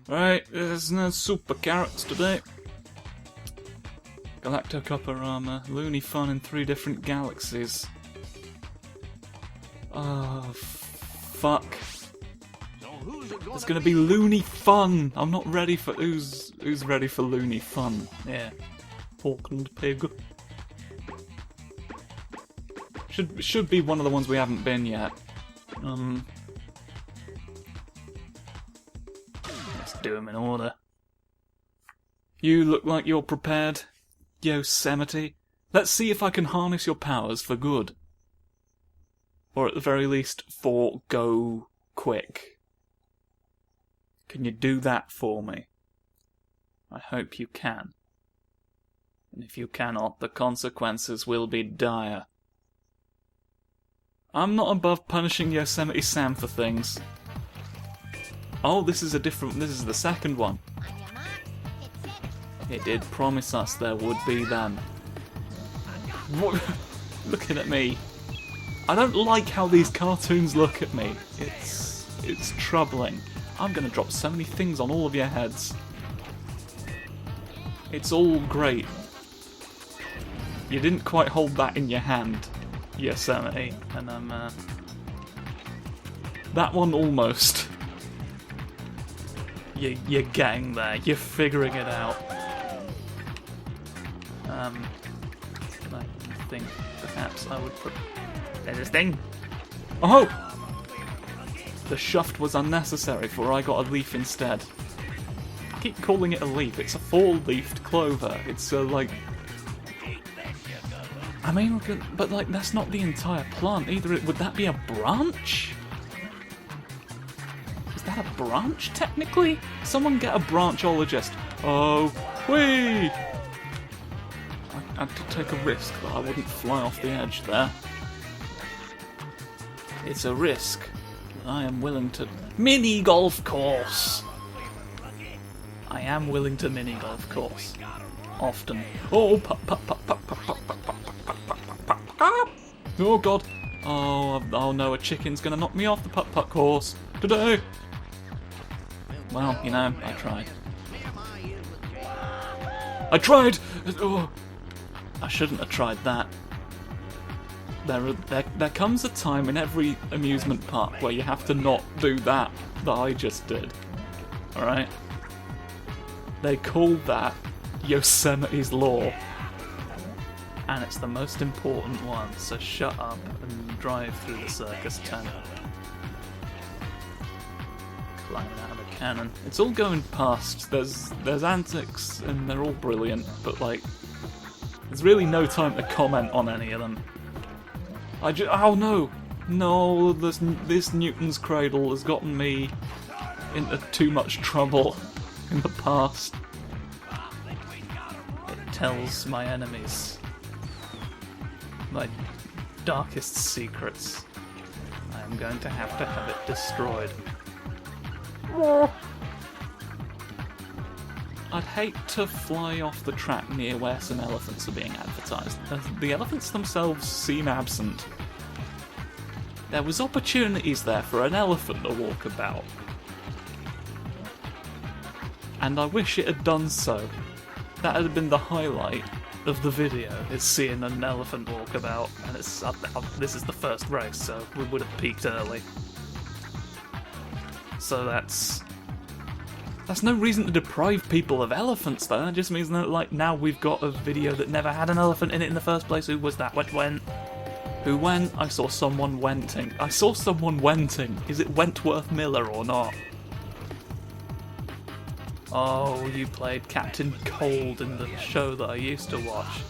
Right, there's no super carrots today. Galacto Copper Armor, Looney Fun in 3 different galaxies. Oh, fuck. There's gonna be Looney Fun! I'm not ready for... Who's ready for Looney Fun? Yeah. Auckland Pig. Should be one of the ones we haven't been yet. Let's do them in order. You look like you're prepared, Yosemite. Let's see if I can harness your powers for good. Or at the very least, for go quick. Can you do that for me? I hope you can. And if you cannot, the consequences will be dire. I'm not above punishing Yosemite Sam for things. Oh, this is the second one. It did promise us there would be them. What? Looking at me. I don't like how these cartoons look at me. It's troubling. I'm gonna drop so many things on all of your heads. It's all great. You didn't quite hold that in your hand, Yosemite, and that one almost. You're getting there. You're figuring it out. I think perhaps I would put. There's this thing. Oh! The shuft was unnecessary, for I got a leaf instead. I keep calling it a leaf. It's a 4-leafed clover. It's like. I mean, but like that's not the entire plant either. Would that be a branch? Is that a branch technically? Someone get a branchologist. Oh, whee! I had to take a risk that I wouldn't fly off the edge there. It's a risk that I am willing to... Mini golf course! I am willing to mini golf course. Often. Oh, oh god. Oh no, a chicken's gonna knock me off the putt-putt course today. Well, you know, I tried. Oh, I shouldn't have tried that. There comes a time in every amusement park where you have to not do that I just did. Alright? They call that Yosemite's Law. And it's the most important one, so shut up and drive through the circus tent. Climbing out of a cannon. It's all going past. There's antics and they're all brilliant, but like there's really no time to comment on any of them. Oh no! No, this Newton's Cradle has gotten me into too much trouble in the past. It tells my enemies my darkest secrets. I am going to have it destroyed. I'd hate to fly off the track near where some elephants are being advertised. The elephants themselves seem absent. There was opportunities there for an elephant to walk about. And I wish it had done so. That had been the highlight of the video, is seeing an elephant walk about, and this is the first race, so we would have peaked early. So that's no reason to deprive people of elephants, though. That just means that, like, now we've got a video that never had an elephant in it in the first place. Who was that? What went? Who went? I saw someone wenting. Is it Wentworth Miller or not? Oh, you played Captain Cold in the show that I used to watch.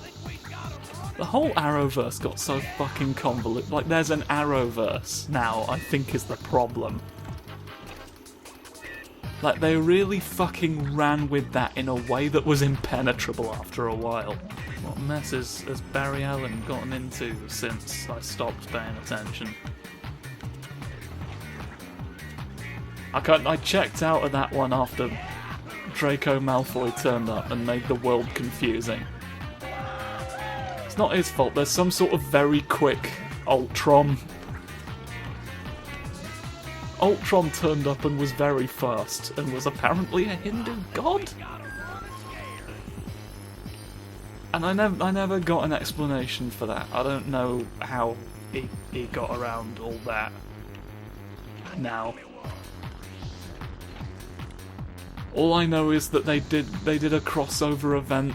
The whole Arrowverse got so fucking convoluted. Like, there's an Arrowverse now, I think is the problem. Like, they really fucking ran with that in a way that was impenetrable after a while. What messes has Barry Allen gotten into since I stopped paying attention? I checked out of that one after Draco Malfoy turned up and made the world confusing. It's not his fault, there's some sort of very quick Ultron Ultron turned up and was very fast, and was apparently a Hindu god? And I never got an explanation for that. I don't know how he got around all that now. All I know is that they did a crossover event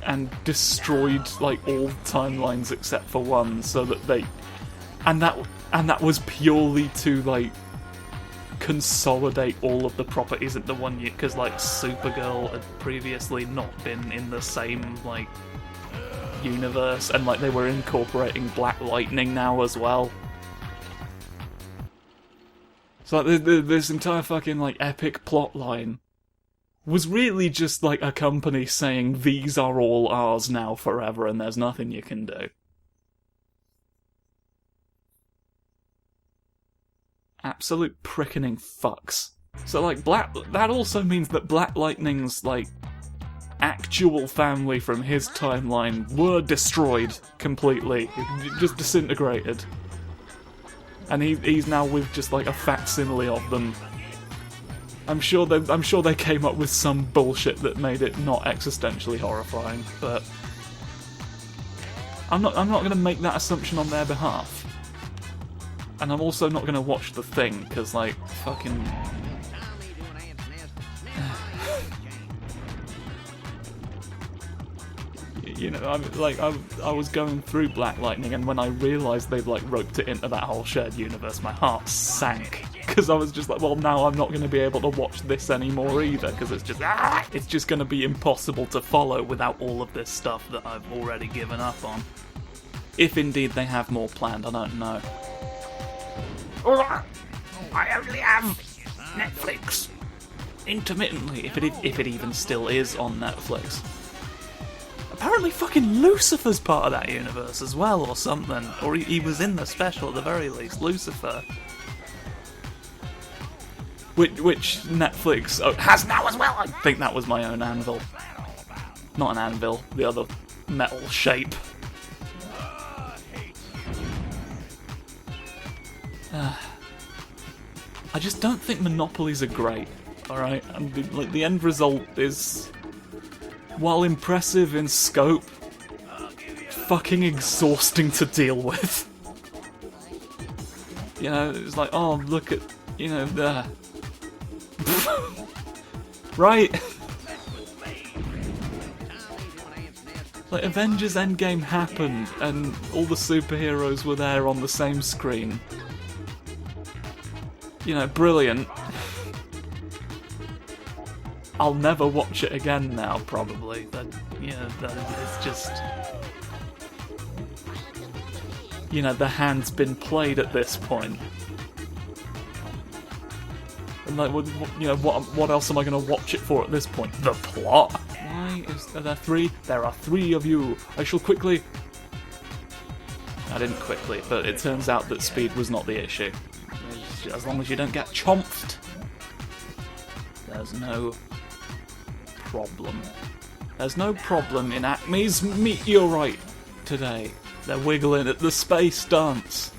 and destroyed like all timelines except for one, so that they and that was purely to like consolidate all of the properties at the one year, because like Supergirl had previously not been in the same like universe, and like they were incorporating Black Lightning now as well. So like, this entire fucking like epic plot line was really just like a company saying these are all ours now forever and there's nothing you can do. Absolute prickening fucks. So like that also means that Black Lightning's like actual family from his timeline were destroyed completely, just disintegrated. And he's now with just like a facsimile of them. I'm sure they came up with some bullshit that made it not existentially horrifying, but I'm not going to make that assumption on their behalf. And I'm also not going to watch The Thing, because like fucking. You know, I was going through Black Lightning, and when I realised they'd like roped it into that whole shared universe, my heart sank, because I was just like, well, now I'm not going to be able to watch this anymore either, because it's just going to be impossible to follow without all of this stuff that I've already given up on. If indeed they have more planned, I don't know. I only have Netflix intermittently, if it even still is on Netflix. Apparently fucking Lucifer's part of that universe as well, or something. Or he was in the special at the very least, Lucifer. Which Netflix has now as well! I think that was my own anvil. Not an anvil, the other metal shape. I just don't think monopolies are great, alright? And the end result is, while impressive in scope, fucking exhausting to deal with. You know, it's like, oh, look at, you know, the... right? Like, Avengers Endgame happened, and all the superheroes were there on the same screen. You know, brilliant. I'll never watch it again now, probably. It's just... You know, the hand's been played at this point. And like, you know, what else am I going to watch it for at this point? The plot? Why are there three? There are three of you. I shall quickly... I didn't quickly, but it turns out that speed was not the issue. As long as you don't get chomped, there's no problem. There's no problem in Acme's meteorite today. They're wiggling at the space dance.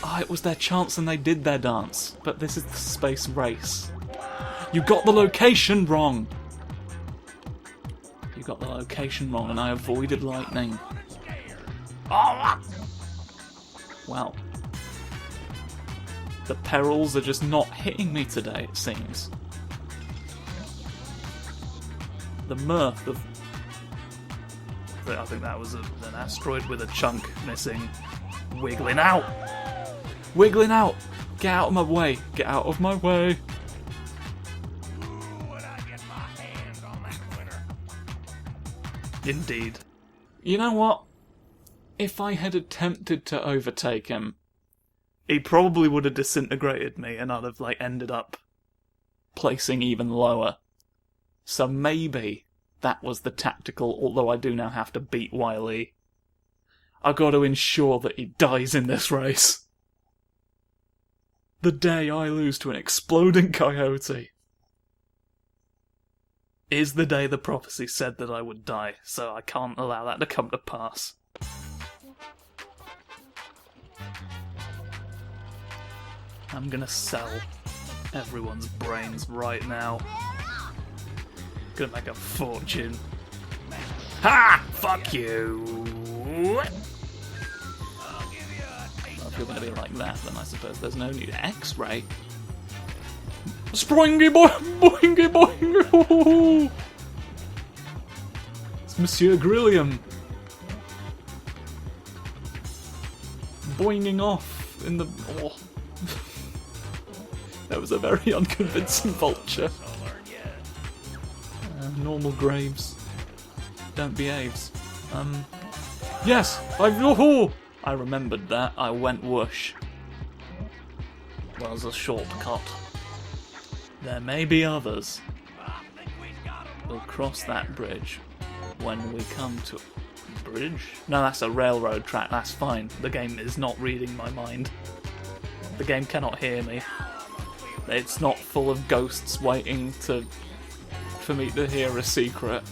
Ah, it was their chance and they did their dance. But this is the space race. You got the location wrong. You got the location wrong and I avoided lightning. Oh! Well. The perils are just not hitting me today, it seems. The mirth of... I think that was an asteroid with a chunk missing. Wiggling out! Wiggling out! Get out of my way! Get out of my way! Indeed. You know what? If I had attempted to overtake him, he probably would have disintegrated me and I'd have like ended up placing even lower. So maybe that was the tactical, although I do now have to beat Wile-E. I've got to ensure that he dies in this race. The day I lose to an exploding coyote is the day the prophecy said that I would die, so I can't allow that to come to pass. I'm gonna sell everyone's brains right now. Gonna make a fortune. Ha! Fuck you! Well, if you're gonna be like that, then I suppose there's no need. X-ray? Springy boy! Boingy boingy! It's Monsieur Grilliam. Boinging off in the... Oh. That was a very unconvincing vulture. Normal graves. Don't behaves. Yes! I remembered that. I went whoosh. Well, as a shortcut. There may be others. We'll cross that bridge when we come to... Bridge? No, that's a railroad track. That's fine. The game is not reading my mind. The game cannot hear me. It's not full of ghosts waiting for me to hear a secret.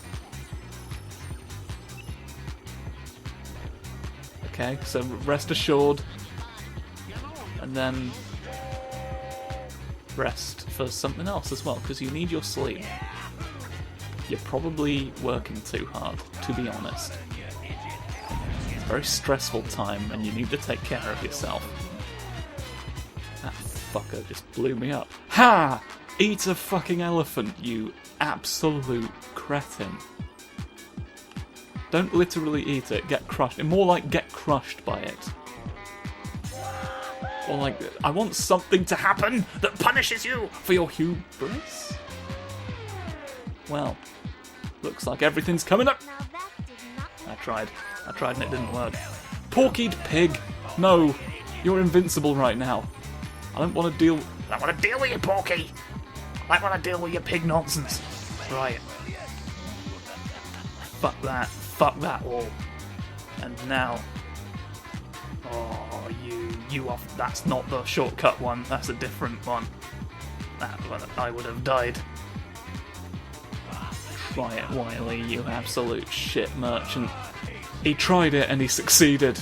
Okay, so rest assured, and then rest for something else as well, because you need your sleep. You're probably working too hard, to be honest. It's a very stressful time, and you need to take care of yourself. That fucker just blew me up. Ha! Eat a fucking elephant, you absolute cretin. Don't literally eat it, get crushed. More like get crushed by it. Or like, I want something to happen that punishes you for your hubris. Well, looks like everything's coming up. I tried and it didn't work. Porkied pig! No, you're invincible right now. I don't want to deal with you, Porky! I want to deal with your pig nonsense. Right. Fuck that all. And now... Oh, you off. That's not the shortcut one, that's a different one. That one, I would have died. Try it, Wiley, you absolute shit merchant. He tried it and he succeeded.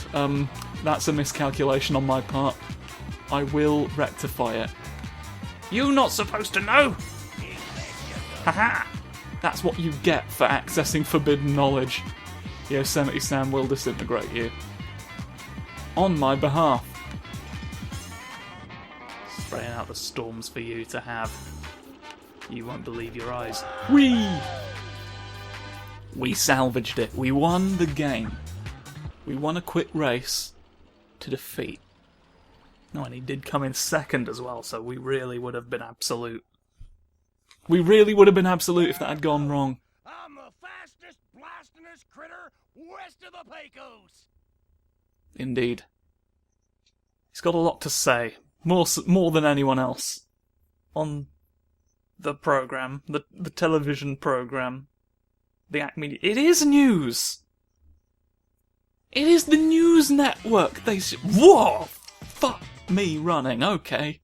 That's a miscalculation on my part. I will rectify it. You're not supposed to know! Haha! That's what you get for accessing forbidden knowledge. Yosemite Sam will disintegrate you. On my behalf. Spraying out the storms for you to have. You won't believe your eyes. We salvaged it. We won the game. We won a quick race to defeat. No, and he did come in second as well, so we really would have been absolute. We really would have been absolute if that had gone wrong. I'm the fastest, blastingest critter west of the Pecos. Indeed. He's got a lot to say. More than anyone else. On the programme. The television programme. The Acme... It is news! It is the news network! Whoa! Fuck me running, okay.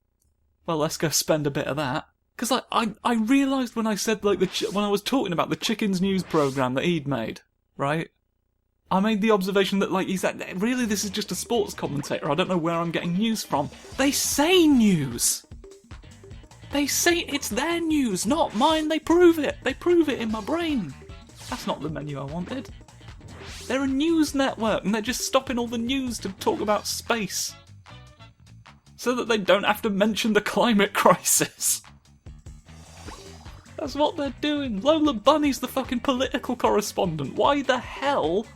Well, let's go spend a bit of that. Because I realised when I said, like, when I was talking about the Chickens news programme that he'd made, right? I made the observation that, like, he said, really, this is just a sports commentator. I don't know where I'm getting news from. They say news! They say it's their news, not mine. They prove it. They prove it in my brain. That's not the menu I wanted. They're a news network, and they're just stopping all the news to talk about space. So that they don't have to mention the climate crisis. That's what they're doing. Lola Bunny's the fucking political correspondent. Why the hell?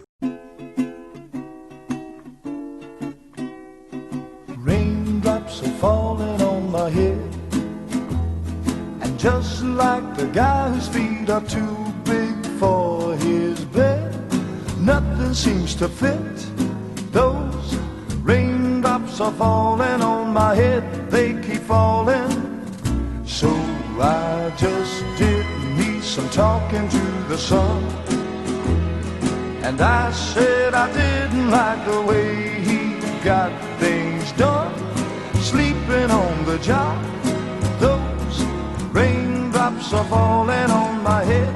Raindrops are falling on my head, and just like the guy whose feet are too big for his bed, nothing seems to fit. Those raindrops are falling on my head, they keep falling. So I just did me some talking to the sun, and I said I didn't like the way he got things done, sleeping on the job. Those raindrops are falling on my head,